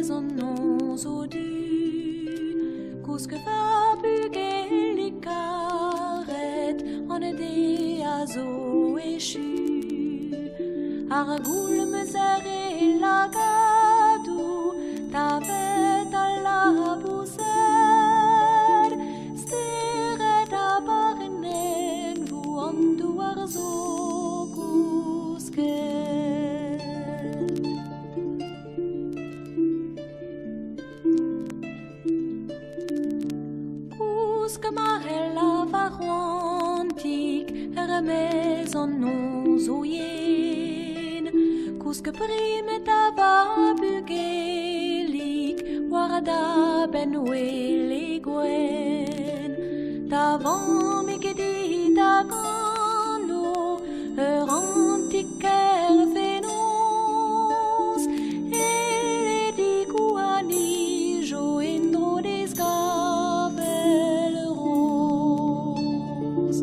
maison non du Cusque va buguer les carrettes en des azo échus Aragoul me serrer la gadou t'avait à la poussette Steret à barnen vous en douarzo Cusque Cusque mahella varantique maison nos ouyen Cusque prime taba bugelik Warada benoué gwen Tavan mikedi tagano Rantique venos Et di guani joindro des gavel rose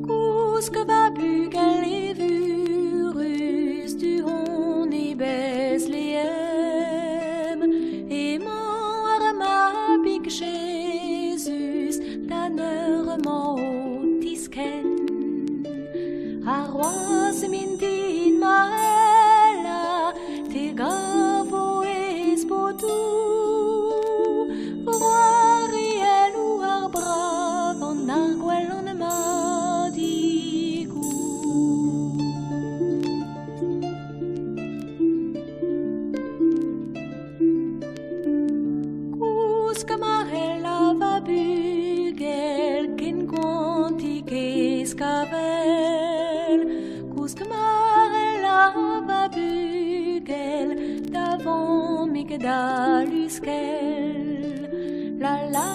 Cusque va bugal et vurus du hon et Bethléem et ma big Jésus d'honneur tisken a roi semindin maela te gavo espotou roi riel ou arbrav en arguel en madigou Cusque mahella va bugel ken quantique escavel Cusque mahella va bugel d'avant migdaluskel la la